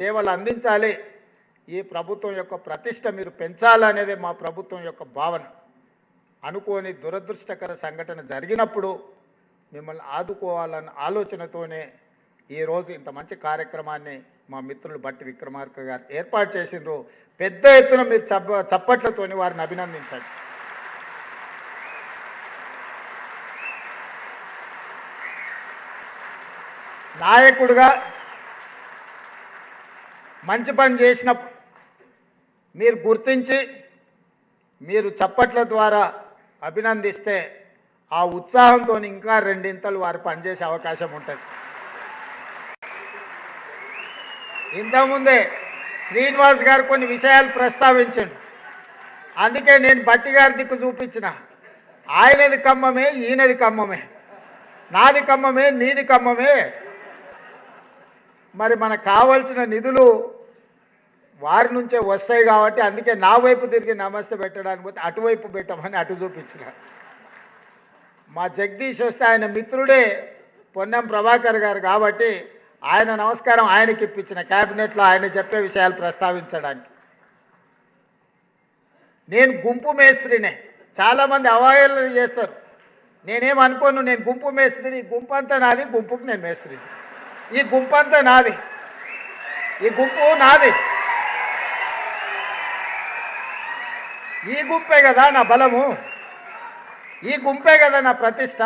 సేవలు అందించాలి, ఈ ప్రభుత్వం యొక్క ప్రతిష్ట మీరు పెంచాలనేదే మా ప్రభుత్వం యొక్క భావన. అనుకోని దురదృష్టకర సంఘటన జరిగినప్పుడు మిమ్మల్ని ఆదుకోవాలన్న ఆలోచనతోనే ఈరోజు ఇంత మంచి కార్యక్రమాన్ని మా మిత్రులు బట్టి విక్రమార్క గారు ఏర్పాటు చేసిండ్రు. పెద్ద ఎత్తున మీరు చప్పట్లతోని వారిని అభినందించండి. నాయకుడిగా మంచి పని చేసినప్పుడు మీరు గుర్తించి మీరు చప్పట్ల ద్వారా అభినందిస్తే ఆ ఉత్సాహంతో ఇంకా రెండింతలు వారు పనిచేసే అవకాశం ఉంటుంది. ఇంతకుముందే శ్రీనివాస్ గారు కొన్ని విషయాలు ప్రస్తావించండి. అందుకే నేను బట్టి గారి దిక్కు చూపించిన. ఆయనది కమ్మమే, ఈయనది కమ్మమే, నాది కమ్మమే, నీది కమ్మమే. మరి మనకు కావాల్సిన నిధులు వారి నుంచే వస్తాయి కాబట్టి అందుకే నా వైపు తిరిగి నమస్తే పెట్టడానికి పోతే అటువైపు పెట్టమని అటు చూపించిన. మా జగదీష్ వస్తే ఆయన మిత్రుడే పొన్నం ప్రభాకర్ గారు కాబట్టి ఆయన నమస్కారం ఆయనకి ఇప్పించిన క్యాబినెట్లో ఆయన చెప్పే విషయాలు ప్రస్తావించడానికి. నేను గుంపు మేస్త్రినే. చాలామంది అవహేళన చేస్తారు. నేనేమనుకోను, నేను గుంపు మేస్త్రిని. ఈ గుంపు అంతా నాది, గుంపుకు నేను మేస్త్రిని. ఈ గుంపు అంతా నాది, ఈ గుంపు నాది. ఈ గుంపే కదా నా బలము, ఈ గుంపే కదా నా ప్రతిష్ట,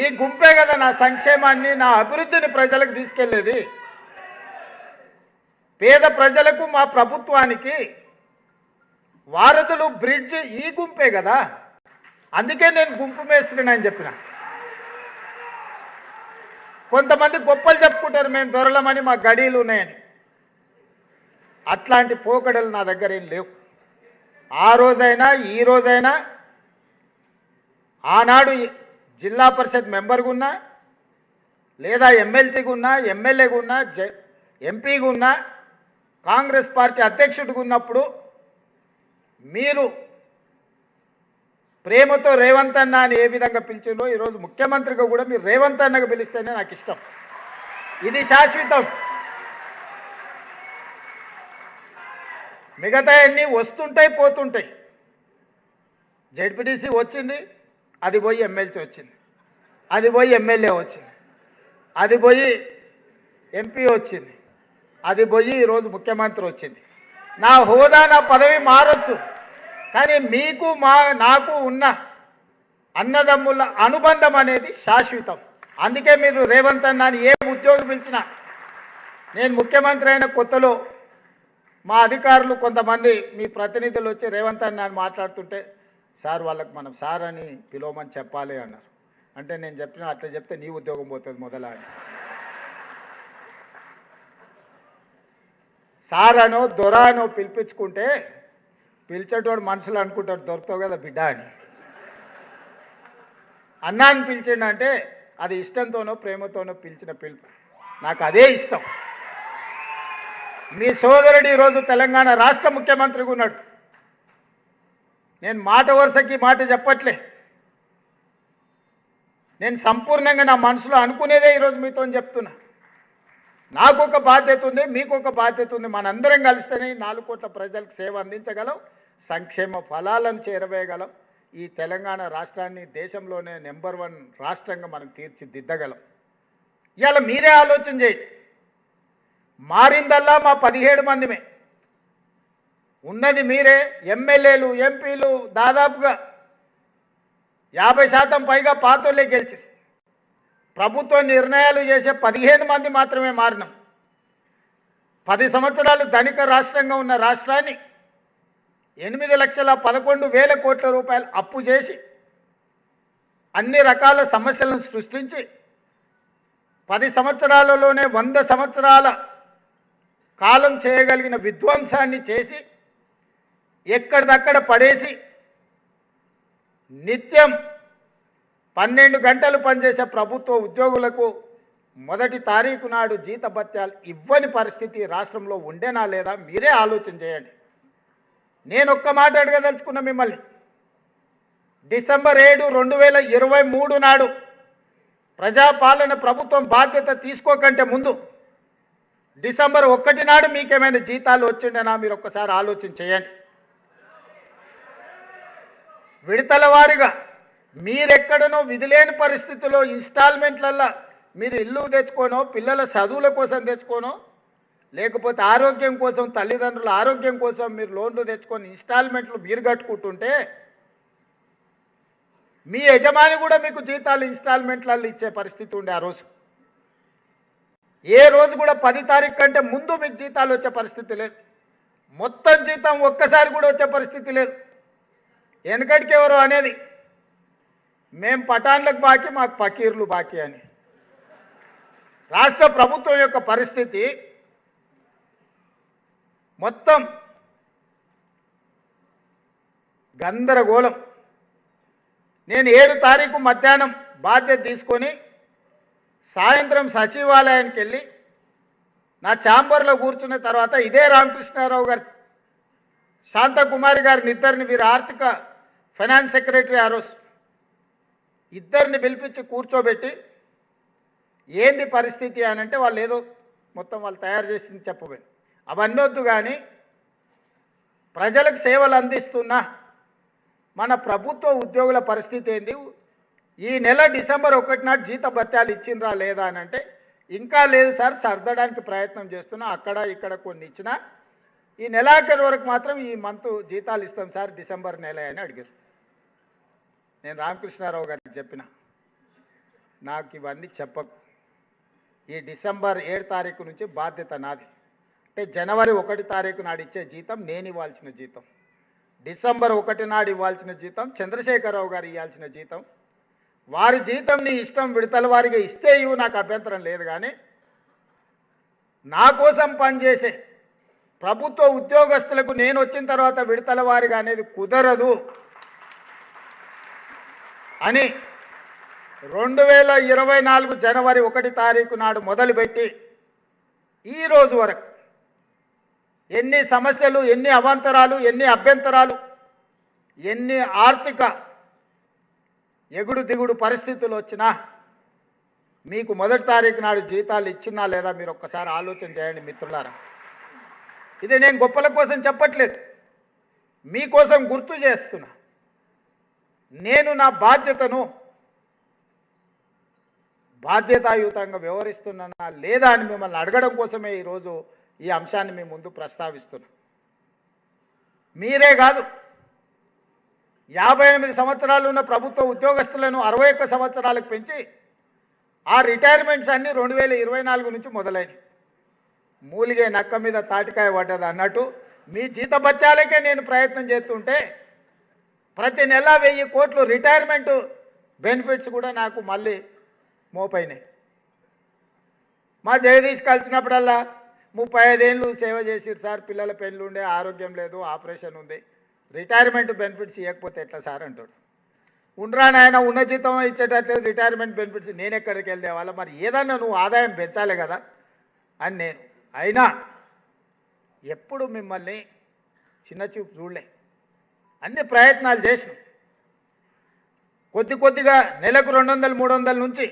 ఈ గుంపే కదా నా సంక్షేమాన్ని, నా అభివృద్ధిని ప్రజలకు తీసుకెళ్లేది. పేద ప్రజలకు మా ప్రభుత్వానికి వారధులు బ్రిడ్జ్ ఈ గుంపే కదా. అందుకే నేను గుంపు మేస్త్రిని అని చెప్పిన. కొంతమంది గొప్పలు చెప్పుకుంటారు, మేము దొరలమని, మా గడీలు ఉన్నాయని. అట్లాంటి పోకడలు నా దగ్గర ఏం లేవు. ఆ రోజైనా ఈ రోజైనా, ఆనాడు జిల్లా పరిషత్ మెంబర్గా ఉన్నా, లేదా ఎమ్మెల్సీగా ఉన్నా, ఎమ్మెల్యేగా ఉన్నా, ఎంపీగా ఉన్నా, కాంగ్రెస్ పార్టీ అధ్యక్షుడిగా ఉన్నప్పుడు మీరు ప్రేమతో రేవంత్ అన్న అని ఏ విధంగా పిలిచిందో ఈరోజు ముఖ్యమంత్రిగా కూడా మీరు రేవంత్ అన్నగా పిలిస్తేనే నాకు ఇష్టం. ఇది శాశ్వతం. మిగతా అన్నీ వస్తుంటాయి, పోతుంటాయి. జెడ్పీటీసీ వచ్చింది, అది పోయి ఎమ్మెల్సీ వచ్చింది, అది పోయి ఎమ్మెల్యే వచ్చింది, అది పోయి ఎంపీ వచ్చింది, అది పోయి ఈరోజు ముఖ్యమంత్రి వచ్చింది. నా హోదా, నా పదవి మారొచ్చు, కానీ మీకు నాకు ఉన్న అన్నదమ్ముల అనుబంధం అనేది శాశ్వతం. అందుకే మీరు రేవంత్ అన్న అని ఏ ఉద్యోగం పిలిచినా, నేను ముఖ్యమంత్రి అయిన కొత్తలో మా అధికారులు కొంతమంది మీ ప్రతినిధులు వచ్చి రేవంత్ అన్న అని మాట్లాడుతుంటే, సార్ వాళ్ళకి మనం సార్ అని పిలవమని చెప్పాలి అన్నారు. అంటే నేను చెప్పిన అట్లా చెప్తే నీ ఉద్యోగం పోతుంది మొదల అని. సార్ అనో దొర అనో పిలిపించుకుంటే పిలిచేటోడు మనసులో అనుకుంటాడు, దొరుకుతావు కదా బిడ్డ అని. అన్నాన్ని పిలిచిండంటే అది ఇష్టంతోనో ప్రేమతోనో పిలిచిన పిలుపు. నాకు అదే ఇష్టం. మీ సోదరుడు ఈరోజు తెలంగాణ రాష్ట్ర ముఖ్యమంత్రిగా ఉన్నాడు. నేను మాట వరుసకి మాట చెప్పట్లే. నేను సంపూర్ణంగా నా మనసులో అనుకునేదే ఈరోజు మీతో చెప్తున్నా. నాకు ఒక బాధ్యత ఉంది, మీకు ఒక బాధ్యత ఉంది. మనందరం కలిస్తేనే 4 కోట్ల ప్రజలకు సేవ అందించగలం, సంక్షేమ ఫలాలను చేరవేయగలం. ఈ తెలంగాణ రాష్ట్రాన్ని దేశంలోనే నెంబర్ 1 రాష్ట్రంగా మనం తీర్చిదిద్దగలం. ఇవాళ మీరే ఆలోచన చేయండి. మారిందల్లా మా 17 మందిమే ఉన్నది. మీరే ఎమ్మెల్యేలు, ఎంపీలు దాదాపుగా 50% పైగా పాతోళ్ళే గెలిచి ప్రభుత్వ నిర్ణయాలు చేసే 15 మంది మాత్రమే మారినాం. 10 సంవత్సరాలు ధనిక రాష్ట్రంగా ఉన్న రాష్ట్రాన్ని 8,11,000 కోట్ల రూపాయలు అప్పు చేసి అన్ని రకాల సమస్యలను సృష్టించి 10 సంవత్సరాలలోనే 100 సంవత్సరాల కాలం చేయగలిగిన విధ్వంసాన్ని చేసి ఎక్కడిదక్కడ పడేసి నిత్యం 12 గంటలు పనిచేసే ప్రభుత్వ ఉద్యోగులకు మొదటి తారీఖు నాడు జీతభత్యాలు ఇవ్వని పరిస్థితి రాష్ట్రంలో ఉండేనా లేదా మీరే ఆలోచన చేయండి. నేను ఒక్క మాట అడగదలుచుకున్నా మిమ్మల్ని. డిసెంబర్ 7, 2023 నాడు ప్రజాపాలన ప్రభుత్వం బాధ్యత తీసుకోకంటే ముందు డిసెంబర్ 1 నాడు మీకేమైనా జీతాలు వచ్చిండేనా మీరు ఒక్కసారి ఆలోచన చేయండి. విడతల వారీగా మీరెక్కడనో విధిలేని పరిస్థితుల్లో ఇన్స్టాల్మెంట్లల్లో మీరు ఇల్లు తెచ్చుకోనో పిల్లల చదువుల కోసం తెచ్చుకోనో లేకపోతే ఆరోగ్యం కోసం తల్లిదండ్రుల ఆరోగ్యం కోసం మీరు లోన్లు తెచ్చుకొని ఇన్స్టాల్మెంట్లు మీరు కట్టుకుంటుంటే మీ యజమాని కూడా మీకు జీతాలు ఇన్స్టాల్మెంట్లలో ఇచ్చే పరిస్థితి ఉండే ఆ రోజు. ఏ రోజు కూడా 10 తారీఖు కంటే ముందు మీకు జీతాలు వచ్చే పరిస్థితి లేదు. మొత్తం జీతం ఒక్కసారి కూడా వచ్చే పరిస్థితి లేదు. వెనకటికి ఎవరు అనేది మేం పఠాన్లకు బాకీ మాకు పకీర్లు బాకీ అని. రాష్ట్ర ప్రభుత్వం యొక్క పరిస్థితి మొత్తం గందరగోళం. నేను 7 తారీఖు మధ్యాహ్నం బాధ్యత తీసుకొని సాయంత్రం సచివాలయానికి వెళ్ళి నా ఛాంబర్లో కూర్చున్న తర్వాత ఇదే రామకృష్ణారావు గారు శాంతకుమారి గారిని ఇద్దరిని వీరు ఆర్థిక ఫైనాన్స్ సెక్రటరీ ఆ రోజు ఇద్దరిని పిలిపించి కూర్చోబెట్టి ఏంది పరిస్థితి అని అంటే వాళ్ళు ఏదో మొత్తం వాళ్ళు తయారు చేసింది చెప్పబోయి అవన్నీ వద్దు కానీ ప్రజలకు సేవలు అందిస్తున్న మన ప్రభుత్వ ఉద్యోగుల పరిస్థితి ఏంది, ఈ నెల డిసెంబర్ 1 నాడు జీత భత్యాలు ఇచ్చిండ్రా లేదా అని అంటే ఇంకా లేదు సార్, సర్దడానికి ప్రయత్నం చేస్తున్నా, అక్కడ ఇక్కడ కొన్ని ఇచ్చినా ఈ నెలాఖరు వరకు మాత్రం ఈ మంత్ జీతాలు ఇస్తాం సార్ డిసెంబర్ నెల అని అడిగారు. నేను రామకృష్ణారావు గారికి చెప్పిన నాకు ఇవన్నీ చెప్పకు, ఈ డిసెంబర్ 7 తారీఖు నుంచి బాధ్యత నాది. అంటే జనవరి 1 తారీఖు నాడు ఇచ్చే జీతం నేను ఇవ్వాల్సిన జీతం, డిసెంబర్ 1 నాడు ఇవ్వాల్సిన జీతం చంద్రశేఖరరావు గారు ఇవ్వాల్సిన జీతం. వారి జీతం నీ ఇష్టం విడతల వారిగా ఇస్తే ఇవ్వు, నాకు అభ్యంతరం లేదు. కానీ నా కోసం పనిచేసే ప్రభుత్వ ఉద్యోగస్తులకు నేను వచ్చిన తర్వాత విడతల వారిగా అనేది కుదరదు అని 2024 జనవరి 1 తారీఖు నాడు మొదలుపెట్టి ఈ రోజు వరకు ఎన్ని సమస్యలు, ఎన్ని అవాంతరాలు, ఎన్ని అభ్యంతరాలు, ఎన్ని ఆర్థిక ఎగుడు దిగుడు పరిస్థితులు వచ్చినా మీకు 1 తారీఖు నాడు జీతాలు ఇచ్చినా లేదా మీరు ఒక్కసారి ఆలోచన చేయండి మిత్రులారా. ఇది నేను గొప్పల కోసం చెప్పట్లేదు, మీకోసం గుర్తు చేస్తున్నా. నేను నా బాధ్యతను బాధ్యతాయుతంగా వ్యవహరిస్తున్నానా లేదా అని మిమ్మల్ని అడగడం కోసమే ఈరోజు ఈ అంశాన్ని మీ ముందు ప్రస్తావిస్తున్నా. మీరే కాదు, 58 సంవత్సరాలు ఉన్న ప్రభుత్వ ఉద్యోగస్తులను 61 సంవత్సరాలకు పెంచి ఆ రిటైర్మెంట్స్ అన్నీ 2024 నుంచి మొదలైనవి. మూలిగే నక్క మీద తాటికాయ పడ్డది అన్నట్టు మీ జీతభత్యాలకే నేను ప్రయత్నం చేస్తుంటే ప్రతి నెల 1000 కోట్లు రిటైర్మెంట్ బెనిఫిట్స్ కూడా నాకు మళ్ళీ మోపైనాయి. మా జగదీష్ కలిసినప్పుడల్లా 35 ఏళ్ళు సేవ చేసిరు సార్, పిల్లల పెళ్ళి ఉండే, ఆరోగ్యం లేదు, ఆపరేషన్ ఉంది, రిటైర్మెంట్ బెనిఫిట్స్ ఇవ్వకపోతే ఎట్లా సార్ అంటాడు. ఉండరా నాయన, ఉన్న జీతం ఇచ్చేటట్లేదు, రిటైర్మెంట్ బెనిఫిట్స్ నేను ఎక్కడికి వెళ్తే వాళ్ళ, మరి ఏదన్నా నువ్వు ఆదాయం పెంచాలి కదా అని నేను. అయినా ఎప్పుడు మిమ్మల్ని చిన్న చూపు చూడలే, అన్ని ప్రయత్నాలు చేసిన. కొద్దిగా నెలకు 200, 300 నుంచి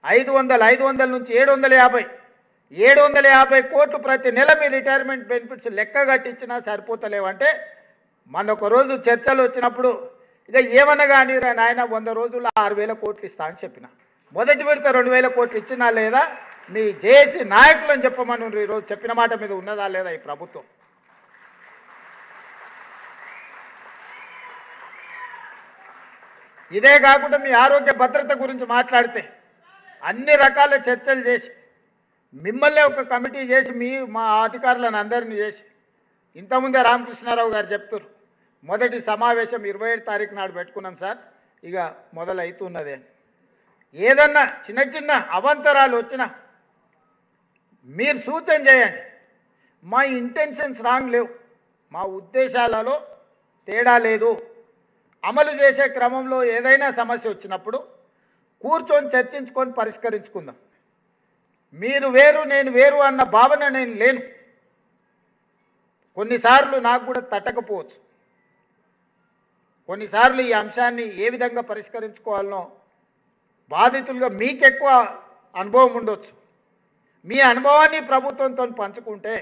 500 నుంచి 750 కోట్లు ప్రతి నెల మీ రిటైర్మెంట్ బెనిఫిట్స్ లెక్క కట్టించినా సరిపోతలేవంటే మన ఒక రోజు చర్చలు వచ్చినప్పుడు ఇక ఏమన్నా కానీ నాయన 100 రోజుల్లో 6000 కోట్లు ఇస్తా అని చెప్పిన. మొదటి విడత 2000 కోట్లు ఇచ్చినా లేదా మీ జేఏసీ నాయకులను చెప్పమని ఈరోజు చెప్పిన మాట మీద ఉన్నదా లేదా ఈ ప్రభుత్వం? ఇదే కాకుండా మీ ఆరోగ్య భద్రత గురించి మాట్లాడితే అన్ని రకాల చర్చలు చేసి మిమ్మల్ని ఒక కమిటీ చేసి మా అధికారులను అందరినీ చేసి ఇంతకుముందే రామకృష్ణారావు గారు చెప్తారు మొదటి సమావేశం 27 తారీఖు నాడు పెట్టుకున్నాం సార్, ఇక మొదలవుతున్నదే. ఏదన్నా చిన్న అవాంతరాలు వచ్చినా మీరు సూచన చేయండి. మా ఇంటెన్షన్స్ రాంగ్ లేవు, మా ఉద్దేశాలలో తేడా లేదు. అమలు చేసే క్రమంలో ఏదైనా సమస్య వచ్చినప్పుడు కూర్చొని చర్చించుకొని పరిష్కరించుకుందాం. మీరు వేరు నేను వేరు అన్న భావన నేను లేను. కొన్నిసార్లు నాకు కూడా తట్టకపోవచ్చు, కొన్నిసార్లు ఈ అంశాన్ని ఏ విధంగా పరిష్కరించుకోవాలనో బాధితులుగా మీకు ఎక్కువ అనుభవం ఉండొచ్చు. మీ అనుభవాన్ని ప్రభుత్వంతో పంచుకుంటే